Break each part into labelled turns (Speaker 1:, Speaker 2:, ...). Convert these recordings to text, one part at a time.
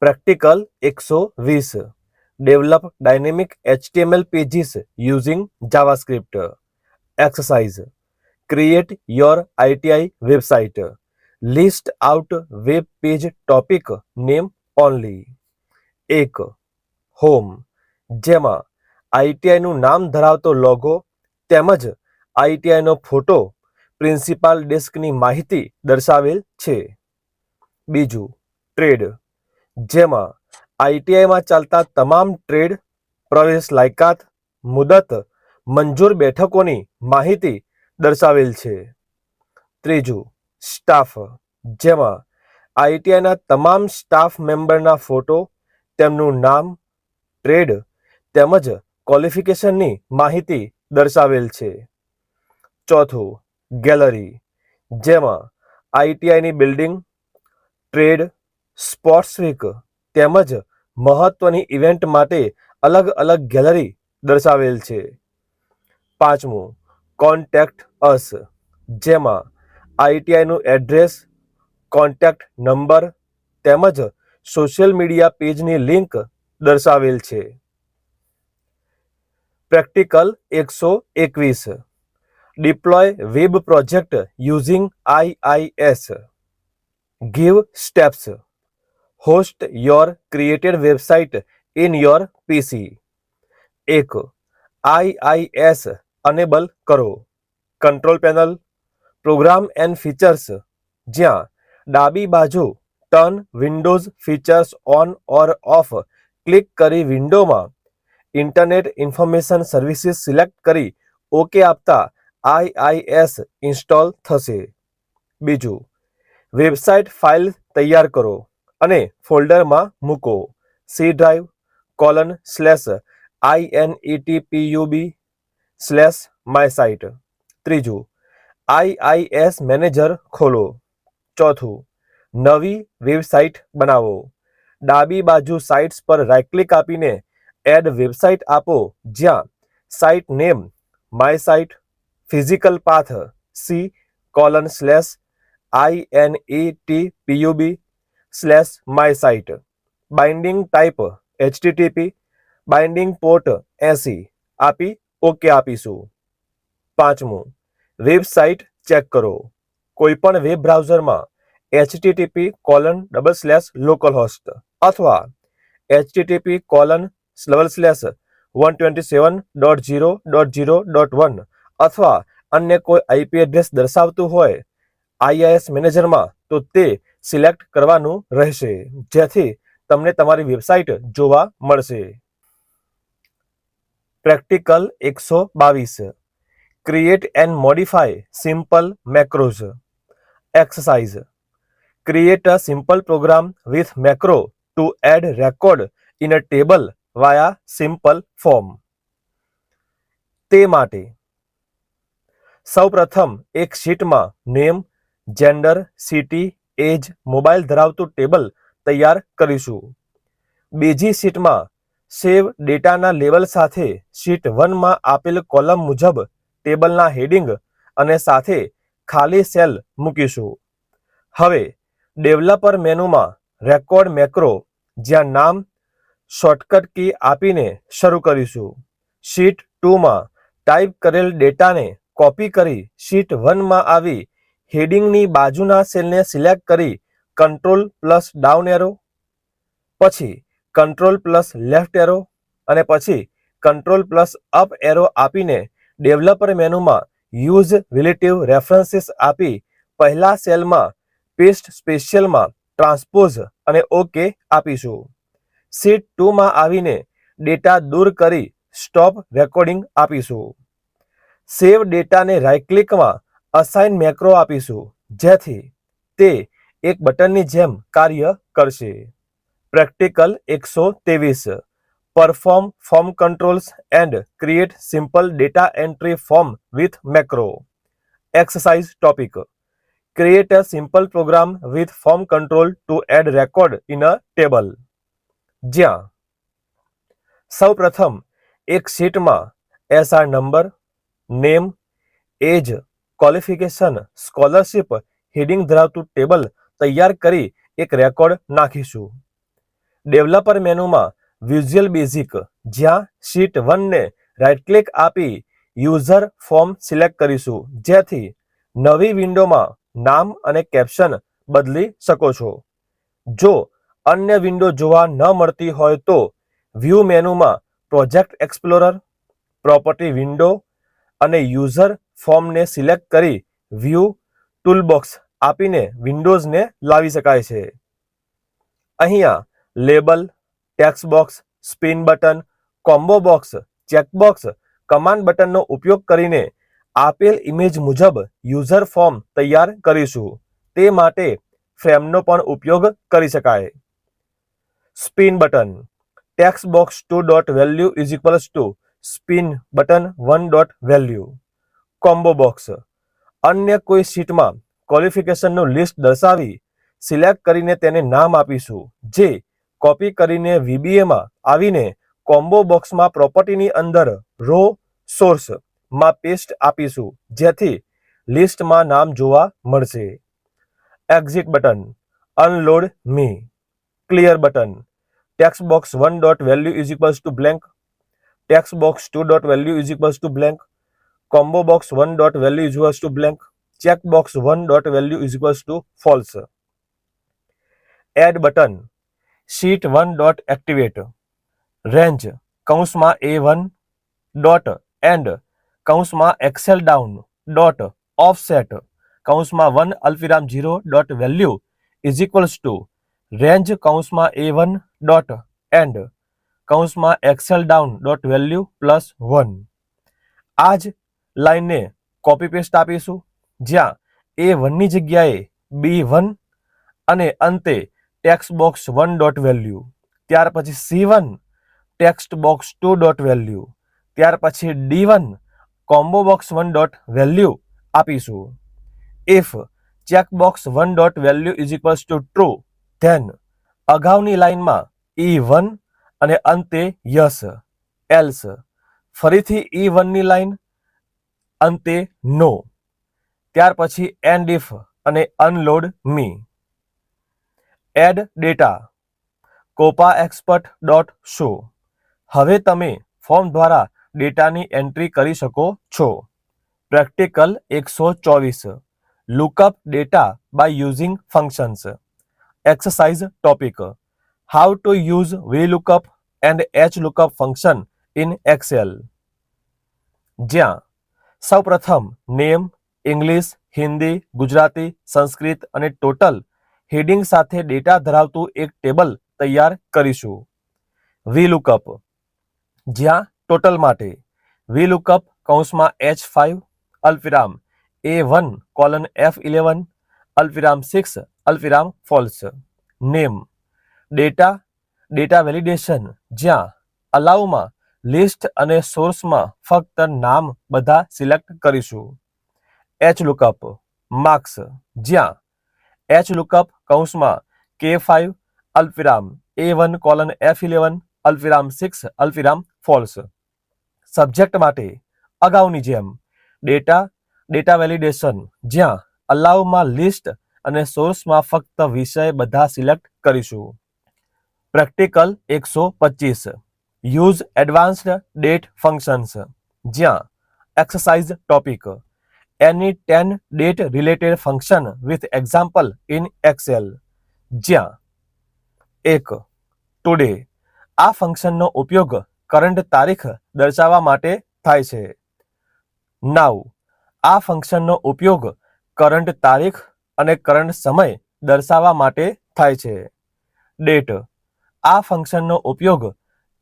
Speaker 1: Practical 120. Develop dynamic HTML pages using JavaScript. Exercise. Create your ITI website. List out web page topic name only. 1. Home, જેમાં આઈટીઆઈનું નામ ધરાવતો logo તેમજ આઈટીઆઈનો photo principal ડેસ્કની માહિતી દર્શાવેલ છે. 2. Trade, જેમાં આઈટીઆઈમાં ચાલતા તમામ ટ્રેડ, પ્રવેશ લાયકાત, મુદત, મંજૂર બેઠકોની માહિતી દર્શાવેલ છે. 3. સ્ટાફ, જેમાં આઈટીઆઈના તમામ સ્ટાફ મેમ્બરના ફોટો, તેમનું નામ, ટ્રેડ તેમજ ક્વોલિફિકેશનની માહિતી દર્શાવેલ છે. 4. ગેલેરી, જેમાં આઈટીઆઈની બિલ્ડિંગ, ટ્રેડ, સ્પોર્ટ્સ વીક તેમજ મહત્વની ઇવેન્ટ માટે અલગ અલગ ગેલેરી દર્શાવેલ છે. 5. કોન્ટેક્ટ અસ, જેમાં આઈટીઆઈનું એડ્રેસ, કોન્ટેક્ટ નંબર તેમજ સોશિયલ મીડિયા પેજની લિંક દર્શાવેલ છે. Practical 121. Deploy web project using IIS. Give steps. Host your created website in your PC. 1. IIS enable કરો. Control panel, program and features, જ્યાં ડાબી બાજુ turn Windows features on or off click કરી વિન્ડોમાં internet information services select કરી okay આપતા IIS install થશે. 2. Website file તૈયાર કરો અને ફોલ્ડરમાં મૂકો. C drive :inetpub/mysite. 3. IIS manager ખોલો. 4. નવી વેબસાઇટ બનાવો. ડાબી બાજુ સાઇટ્સ પર રાઇટ ક્લિક આપીને એડ વેબસાઇટ આપો, જ્યાં site name my site, physical path C:/inetpub/mysite, binding type HTTP, binding port 80 આપી ઓકે આપીશું. 5. વેબસાઇટ ચેક કરો. કોઈપણ વેબ બ્રાઉઝરમાં http://localhost અથવા http://127.0.0.1 અથવા અન્ય કોઈ આઈપી એડ્રેસ દર્શાવતું હોય IIS મેનેજરમાં તો તે સિલેક્ટ કરવાનું રહેશે, જેથી તમને તમારી વેબસાઇટ જોવા મળશે. Practical 122. Create and modify simple macros. Exercise. Create a simple program with macro to add record in a table via simple form. તે માટે સૌપ્રથમ એક શીટમાં નેમ, જેન્ડર, સિટી, એજ, મોબાઈલ ધરાવતું ટેબલ તૈયાર કરીશું. બીજી શીટમાં સેવ ડેટાના લેવલ સાથે શીટ 1માં આપેલ કોલમ મુજબ ટેબલના હેડિંગ અને સાથે ખાલી સેલ મૂકીશું. હવે ડેવલપર મેનુમાં રેકોર્ડ મેક્રો, જ્યાં નામ, શોર્ટકટ કી આપીને શરૂ કરીશું. શીટ 2માં ટાઈપ કરેલ ડેટાને કોપી કરી શીટ 1માં આવી હેડિંગની બાજુના સેલને સિલેક્ટ કરી કંટ્રોલ+ડાઉન એરો, પછી કંટ્રોલ+લેફ્ટ એરો અને પછી કંટ્રોલ+અપ એરો આપીને ડેવલપર મેનુમાં યુઝ રિલેટિવ રેફરન્સીસ આપી પહેલા સેલમાં પેસ્ટ સ્પેશિયલમાં ટ્રાન્સપોઝ અને ઓકે આપીશું. શીટ 2માં આવીને ડેટા દૂર કરી સ્ટોપ રેકોર્ડિંગ આપીશું. સેવ ડેટાને રાઇટ ક્લિકમાં અસાઇન મેક્રો આપીશું, જેથી તે એક બટનની જેમ કાર્ય કરશે. Practical 123. Perform form controls and create simple data entry form with macro. Exercise topic. Create a simple program with form control to add record in a table. જ્યાં સૌપ્રથમ એક શીટમાં SR નંબર, નેમ, એજ, ક્વોલિફિકેશન, સ્કોલરશિપ હેડિંગ ધરાવતું table તૈયાર કરી એક record નાખીશું. Developer મેનુમાં વિઝ્યુઅલ બેઝિક, જ્યાં શીટ 1 ને રાઇટ ક્લિક આપી યુઝર ફોર્મ સિલેક્ટ કરીશું, જેથી નવી વિન્ડોમાં નામ અને કેપ્શન બદલી શકો છો. જો અન્ય વિન્ડો જોવા ન મળતી હોય તો વ્યૂ મેનુમાં પ્રોજેક્ટ એક્સપ્લોરર, પ્રોપર્ટી વિન્ડો અને યુઝર ફોર્મને સિલેક્ટ કરી વ્યૂ ટૂલબોક્સ આપીને વિન્ડોઝને લાવી શકાય છે. અહીંયા label, text box, spin button, combo box, checkbox, command બટનનો ઉપયોગ કરીને આપેલ ઇમેજ મુજબ યુઝર ફોર્મ તૈયાર કરીશું. તે માટે ફ્રેમનો પણ ઉપયોગ કરી શકાય. Spin button, text box 2 dot value is equals two spin button 1 dot value. Combo box, અન્ય કોઈ શીટમાં ક્વોલિફિકેશનનું લિસ્ટ દર્શાવી સિલેક્ટ કરીને તેને નામ આપીશું, જે કોપી કરીને VBAમાં આવીને કોમ્બો બોક્સમાં પ્રોપર્ટીની અંદર રો સોર્સ માં પેસ્ટ આપીશું, જેથી લિસ્ટમાં નામ જોવા મળશે. Exit button, unload me. Clear button, text box 1 dot value is equals to blank, text box 2 dot value is equals to blank, combo box 1 dot value is equals to blank, check box 1 dot value is equals to false. Add button, sheet 1 dot activate, range કૌંસમાં A1 dot end કૌંસમાં excel down dot offset કૌંસમાં 1 અલ્પવિરામ 0 dot value is equals two range કૌંસમાં A1 dot end કૌંસમાં excel down dot value plus 1. આ જ લાઇનને copy paste આપીશું, જ્યાં A1ની જગ્યાએ B1 અને અંતે ટેક્સ્ટ બોક્સ 1 ડોટ વેલ્યુ, ત્યાર પછી C1 text box 2 dot value, ત્યાર પછી D1 combo box 1 dot value આપીશું. If checkbox 1 dot value is equals to true, then અગાઉની લાઇનમાં E1 અને અંતે યસ, એલ્સ ફરીથી E1ની લાઇન, અંતે નો, ત્યાર પછી એન્ડ ઇફ અને અનલોડ મી. એડ ડેટા, કોપા એક્સપર્ટ ડોટ શો. હવે તમે ફોર્મ દ્વારા ડેટાની એન્ટ્રી કરી શકો છો. Practical 124, lookup data by using functions. Exercise topic, how to use VLOOKUP and HLOOKUP function in Excel. જ્યાં સૌપ્રથમ નેમ, ઇંગ્લિશ, હિન્દી, ગુજરાતી, સંસ્કૃત અને ટોટલ હેડિંગ સાથે ડેટા ધરાવતું એક ટેબલ તૈયાર કરીશું. VLOOKUP, જ્યાં ટોટલ માટે VLOOKUP કૌંસમાં H5 અલ્પવિરામ A1 કોલન F11 અલ્પવિરામ 6 અલ્પવિરામ ફોલ્સ. નેમ, ડેટા વેલિડેશન, જ્યાં અલાઉમાં લિસ્ટ અને સોર્સમાં ફક્ત નામ બધા સિલેક્ટ કરીશું. HLOOKUP, માર્ક્સ, જ્યાં HLOOKUP કૌંસમાં K5 અલ્પવિરામ A1 કોલન F11 અલ્પવિરામ 6 અલ્પવિરામ ફોલ્સ. સબ્જેક્ટ માટે અગાઉની જેમ ડેટા વેલિડેશન, જ્યાં અલાઉમાં લિસ્ટ અને સોર્સમાં ફક્ત વિષય બધા સિલેક્ટ કરીશું. Practical 125, use advanced date functions. જ્યાં exercise topic, any 10 date related function with example in Excel. જ્યાં 1. ટુડે, આ ફંક્શનનો ઉપયોગ કરંટ તારીખ દર્શાવવા માટે થાય છે. નાઉ, આ ફંક્શનનો ઉપયોગ કરંટ તારીખ અને કરંટ સમય દર્શાવવા માટે થાય છે. ડેટ, આ ફંક્શનનો ઉપયોગ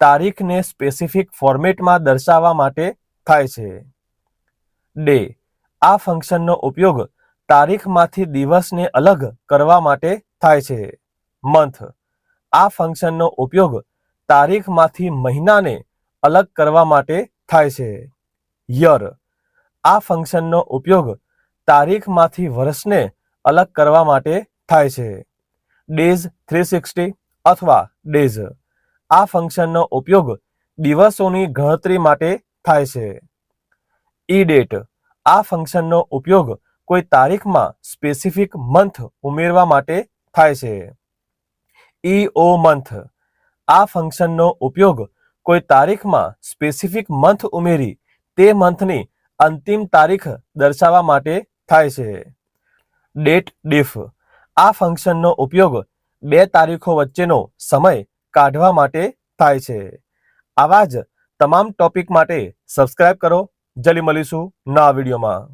Speaker 1: તારીખને સ્પેસિફિક ફોર્મેટમાં દર્શાવવા માટે થાય છે. ડે, આ ફંક્શનનો ઉપયોગ તારીખમાંથી દિવસને અલગ કરવા માટે થાય છે. મંથ, આ ફંક્શનનો ઉપયોગ તારીખમાંથી મહિનાને અલગ કરવા માટે થાય છે. યર, આ ફંક્શનનો ઉપયોગ તારીખમાંથી વર્ષને અલગ કરવા માટે થાય છે. ડેઝ 360 અથવા ડેઝ, આ ફંક્શનનો ઉપયોગ દિવસોની ગણતરી માટે થાય છે. ઈ-ડેટ, આ ફંક્શનનો ઉપયોગ કોઈ તારીખમાં સ્પેસિફિક મંથ ઉમેરવા માટે થાય છે. ઈ-ઓ મંથ, આ ફંક્શનનો ઉપયોગ કોઈ તારીખમાં સ્પેસિફિક મંથ ઉમેરી તે મંથની અંતિમ તારીખ દર્શાવવા માટે થાય છે. ડેટ ડિફ આ ફંક્શનનો ઉપયોગ બે તારીખો વચ્ચેનો સમય કાઢવા માટે થાય છે. આવા જ તમામ ટોપિક માટે સબસ્ક્રાઇબ કરો. જલ્દી મળીશું નવા વિડીયોમાં.